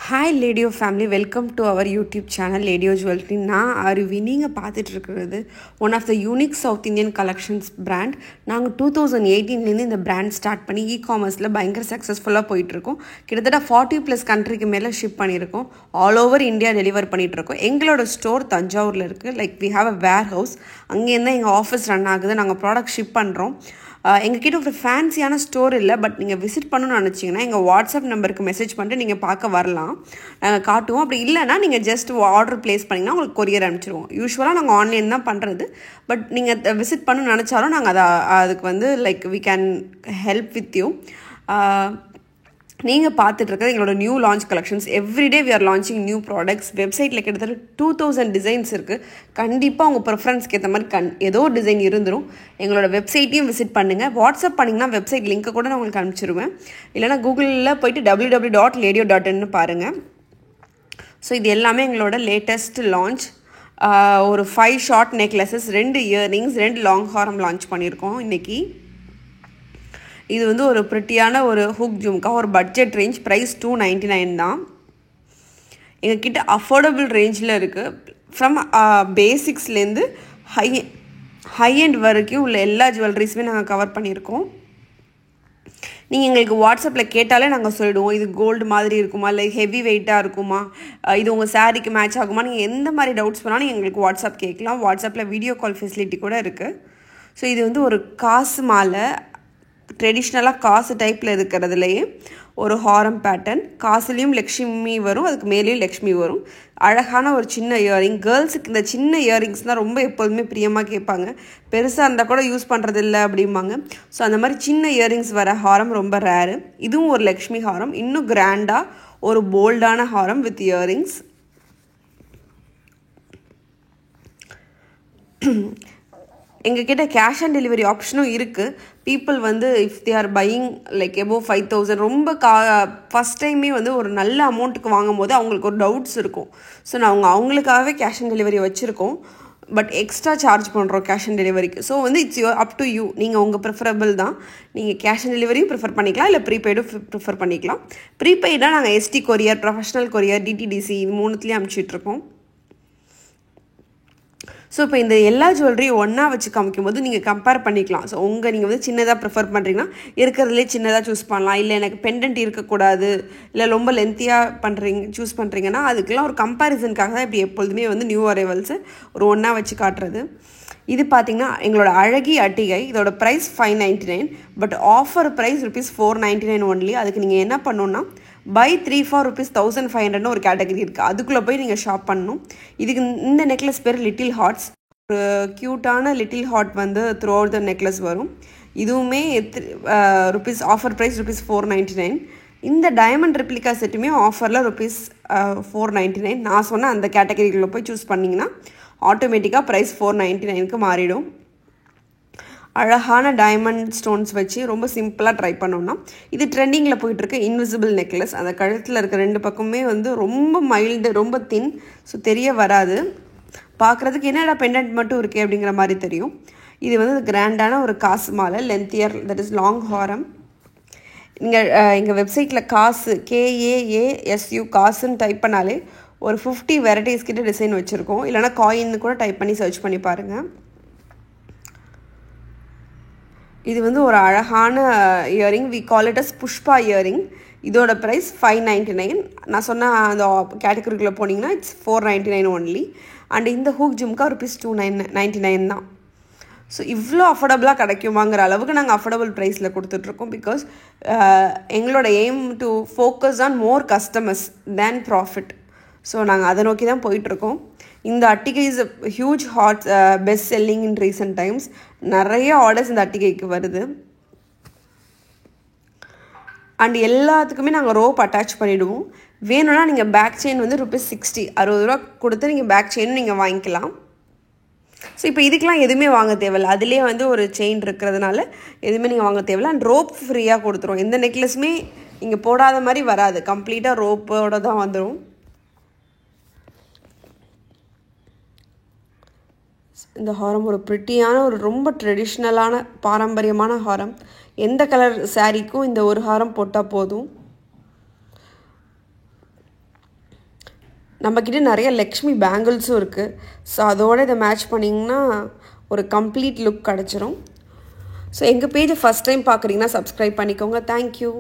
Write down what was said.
Hi Ladio family, welcome to our YouTube channel Ladio Jewelry. நான் அருவி நீங்கள் பார்த்துட்டு இருக்கிறது one of the unique South Indian collections brand. நாங்கள் 2018 இந்த பிராண்ட் ஸ்டார்ட் பண்ணி இ-காமர்ஸில் பயங்கர சக்ஸஸ்ஃபுல்லாக போயிட்டுருக்கோம். கிட்டத்தட்ட 40+ கண்ட்ரிக்கு மேலே ஷிப் பண்ணியிருக்கோம். ஆல் ஓவர் இந்தியா டெலிவர் பண்ணிகிட்ருக்கோம். எங்களோட ஸ்டோர் தஞ்சாவூரில் இருக்குது. Like we have a warehouse. அங்கேருந்து எங்கள் ஆஃபீஸ் ரன் ஆகுது. நாங்கள் ப்ராடக்ட் ஷிப் பண்ணுறோம். எங்ககிட்ட ஒரு ஃபேன்சியான ஸ்டோர் இல்லை. பட் நீங்கள் விசிட் பண்ணணும்னு நினச்சிங்கன்னா எங்கள் வாட்ஸ்அப் நம்பருக்கு மெசேஜ் பண்ணிட்டு நீங்கள் பார்க்க வரலாம். நாங்கள் காட்டுவோம். அப்படி இல்லைனா நீங்கள் ஜஸ்ட் ஆர்டர் ப்ளேஸ் பண்ணிங்கன்னா உங்களுக்கு கொரியர் அனுப்பிச்சிடுவோம். யூஸ்வலாக நாங்கள் ஆன்லைன் தான் பண்ணுறது. பட் நீங்கள் விசிட் பண்ணணும்னு நினச்சாலும் நாங்கள் அதுக்கு வந்து like we can help with you. நீங்கள் பார்த்துட்டு இருக்கிறது எங்களோட new launch collections. Everyday we are launching new products. வெப்சைட்டில் கிட்டத்தட்ட 2000 டிசைன்ஸ் இருக்குது. கண்டிப்பாக உங்கள் ப்ரிஃபரன்ஸ்க்கு ஏற்ற மாதிரி ஏதோ ஒரு டிசைன் இருந்துடும். எங்களோட வெப்சைட்டையும் விசிட் பண்ணுங்கள். வாட்ஸ்அப் பண்ணிங்கன்னா வெப்சைட் லிங்க்கை கூட நான் உங்களுக்கு அனுப்பிச்சிடுவேன். இல்லைனா கூகுளில் போய்ட்டு www.ladio.in பாருங்கள். ஸோ இது எல்லாமே எங்களோட லேட்டஸ்ட் லான்ச். ஒரு 5 ஷார்ட் நெக்லஸஸ், 2 இயரிங்ஸ், 2 லாங் ஹாரம் லான்ச் பண்ணியிருக்கோம் இன்றைக்கி. இது வந்து ஒரு ப்ரிட்டியான ஒரு ஹூக் ஜும்கா. ஒரு பட்ஜெட் ரேஞ்ச். ப்ரைஸ் 299 தான். எங்ககிட்ட அஃபோர்டபுள் ரேஞ்சில் இருக்குது. ஃப்ரம் பேசிக்ஸ்லேருந்து ஹை எண்ட் வரைக்கும் உள்ள எல்லா ஜுவல்லரிஸுமே நாங்கள் கவர் பண்ணியிருக்கோம். நீங்கள் எங்களுக்கு வாட்ஸ்அப்பில் கேட்டாலே நாங்கள் சொல்லிடுவோம். இது கோல்டு மாதிரி இருக்குமா, இல்லை ஹெவி வெயிட்டாக இருக்குமா, இது உங்கள் சாரீக்கு மேட்ச் ஆகுமா, நீங்கள் எந்த மாதிரி டவுட்ஸ் பண்ணாலும் எங்களுக்கு வாட்ஸ்அப் கேட்கலாம். வாட்ஸ்அப்பில் வீடியோ கால் ஃபெசிலிட்டி கூட இருக்குது. ஸோ இது வந்து ஒரு காசு மாலை, ட்ரெடிஷ்னலாக காசு டைப்பில் இருக்கிறதுலையே ஒரு ஹாரம் பேட்டர்ன். காசுலேயும் லக்ஷ்மி வரும், அதுக்கு மேலேயும் லக்ஷ்மி வரும். அழகான ஒரு சின்ன இயரிங். கேர்ள்ஸுக்கு இந்த சின்ன இயரிங்ஸ் தான் ரொம்ப எப்போதுமே பிரியமாக கேட்பாங்க. பெருசாக இருந்தால் கூட யூஸ் பண்ணுறது இல்லை அப்படிம்பாங்க. ஸோ அந்த மாதிரி சின்ன இயரிங்ஸ் வர ஹாரம் ரொம்ப ரேரு. இதுவும் ஒரு லக்ஷ்மி ஹாரம். இன்னும் கிராண்டாக ஒரு போல்டான ஹாரம் வித் இயரிங்ஸ். எங்ககிட்ட கேஷ் ஆன் டெலிவரி ஆப்ஷனும் இருக்குது. பீப்புள் வந்து if they are buying like above 5000 ரொம்ப ஃபஸ்ட் டைமே வந்து ஒரு நல்ல அமௌண்ட்டுக்கு வாங்கும் போது அவங்களுக்கு ஒரு டவுட்ஸ் இருக்கும். ஸோ நாங்கள் அவங்களுக்காகவே கேஷ் ஆன் டெலிவரி வச்சுருக்கோம். பட் எக்ஸ்ட்ரா சார்ஜ் பண்ணுறோம் கேஷ் ஆன் டெலிவரிக்கு. ஸோ வந்து இட்ஸ் அப் டு யூ. நீங்கள் உங்கள் ப்ரிஃபரபிள் தான். நீங்கள் கேஷ் ஆன் டெலிவரியும் ப்ரிஃபர் பண்ணிக்கலாம், இல்லை ப்ரீபெய்டும் ப்ரிஃபர் பண்ணிக்கலாம். ப்ரீபெய்டாக நாங்கள் ST courier, professional courier, DTDC இது 3த்துலேயும் அனுப்பிச்சிட்ருக்கோம். ஸோ இப்போ இந்த எல்லா ஜுவல்லரியும் ஒன்றா வச்சு காமிக்கும் போது நீங்கள் கம்பேர் பண்ணிக்கலாம். ஸோ நீங்கள் வந்து சின்னதாக ப்ரிஃபர் பண்ணுறீங்கன்னா இருக்கிறதுலே சின்னதாக சூஸ் பண்ணலாம். இல்லை எனக்கு பெண்டன்ட் இருக்கக்கூடாது, இல்லை ரொம்ப லென்த்தியாக சூஸ் பண்ணுறீங்கன்னா அதுக்கெல்லாம் ஒரு கம்பேரிசனுக்காக தான் இப்படி எப்பொழுதுமே வந்து நியூ அரைவல்ஸு ஒரு ஒன்றா வச்சு காட்டுறது. இது பார்த்திங்கன்னா எங்களோட அழகி அட்டிகை. இதோட price 599. But offer price ₹499 only. அதுக்கு நீங்கள் என்ன பண்ணணுன்னா பை 3 for ₹1500 ஒரு கேட்டகரி இருக்குது. அதுக்குள்ளே போய் நீங்கள் ஷாப் பண்ணணும். இதுக்கு இந்த நெக்லஸ் பேர் லிட்டில் ஹார்ட்ஸ். ஒரு க்யூட்டான லிட்டில் ஹார்ட் வந்து த்ரூ அவுட் த நெக்லஸ் வரும். இதுவுமே ஆஃபர் ப்ரைஸ் ₹499. இந்த டைமண்ட் ரெப்ளிகா செட்டுமே ஆஃபரில் ₹499. நான் சொன்ன அந்த கேட்டகரிக்குள்ளே போய் சூஸ் பண்ணிங்கன்னா ஆட்டோமேட்டிக்காக ப்ரைஸ் 499க்கு மாறிடும். அழகான டைமண்ட் ஸ்டோன்ஸ் வச்சு ரொம்ப சிம்பிளாக ட்ரை பண்ணோம்னா இது ட்ரெண்டிங்கில் போயிட்டுருக்கு இன்விசிபிள் நெக்லஸ். அந்த கழுத்தில் இருக்க 2 பக்கமே வந்து ரொம்ப மைல்டு, ரொம்ப தின். ஸோ தெரிய வராது. பார்க்குறதுக்கு என்னடா பெண்டன்ட் மட்டும் இருக்கே அப்படிங்கிற மாதிரி தெரியும். இது வந்து கிராண்டான ஒரு காசு மாலை, லென்த்தியர், தட் இஸ் லாங் ஹாரம். நீங்கள் எங்கள் வெப்சைட்டில் காசு KAASU காசுன்னு டைப் பண்ணாலே ஒரு 50 வெரைட்டிஸ் கிட்ட டிசைன் வச்சுருக்கோம். இல்லைனா காயின்னு கூட டைப் பண்ணி சர்ச் பண்ணி பாருங்கள். இது வந்து ஒரு அழகான earring. We call it as Pushpa earring. இதோட ப்ரைஸ் 599. நான் சொன்ன அந்த கேட்டகரிக்குள்ளே போனீங்கன்னா இட்ஸ் 499 ஒன்லி. அண்ட் இந்த ஹூக் ஜும்கா ₹299 தான். ஸோ இவ்வளோ அஃபோர்டபுளாக கிடைக்குமாங்கிற அளவுக்கு நாங்கள் அஃபோர்டபுள் ப்ரைஸில் கொடுத்துட்ருக்கோம். பிகாஸ் எங்களோட aim to focus on more customers then profit. So நாங்கள் அதை நோக்கி தான் போயிட்டுருக்கோம். இந்த அட்டிகை is huge hot best selling in recent times. நிறைய ஆர்டர்ஸ் இந்த அட்டிகைக்கு வருது. அண்ட் எல்லாத்துக்குமே நாங்கள் ரோப் அட்டாச் பண்ணிவிடுவோம். வேணும்னா நீங்கள் பேக் செயின் வந்து ₹60 ₹60 கொடுத்து நீங்கள் பேக் செயினும் நீங்கள் வாங்கிக்கலாம். ஸோ இப்போ இதுக்கெலாம் எதுவுமே வாங்க தேவையில்லை. அதுலேயே வந்து ஒரு செயின் இருக்கிறதுனால எதுவுமே நீங்கள் வாங்க தேவையில்லை. அண்ட் ரோப் ஃப்ரீயாக கொடுத்துருவோம். எந்த நெக்லஸுமே நீங்கள் போடாத மாதிரி வராது. கம்ப்ளீட்டாக ரோப்போடு தான் வந்துடும். இந்த ஹாரம் ஒரு ப்ரிட்டியான ஒரு ரொம்ப ட்ரெடிஷ்னலான பாரம்பரியமான ஹாரம். எந்த கலர் சாரீக்கும் இந்த ஒரு ஹாரம் போட்டால் போதும். நம்மக்கிட்ட நிறைய லக்ஷ்மி பேங்கிள்ஸும் இருக்குது. ஸோ அதோடு இதை மேட்ச் பண்ணிங்கன்னா ஒரு கம்ப்ளீட் லுக் கிடச்சிரும். ஸோ எங்கள் பேஜை ஃபஸ்ட் டைம் பார்க்குறீங்கன்னா சப்ஸ்கிரைப் பண்ணிக்கோங்க. தேங்க்யூ.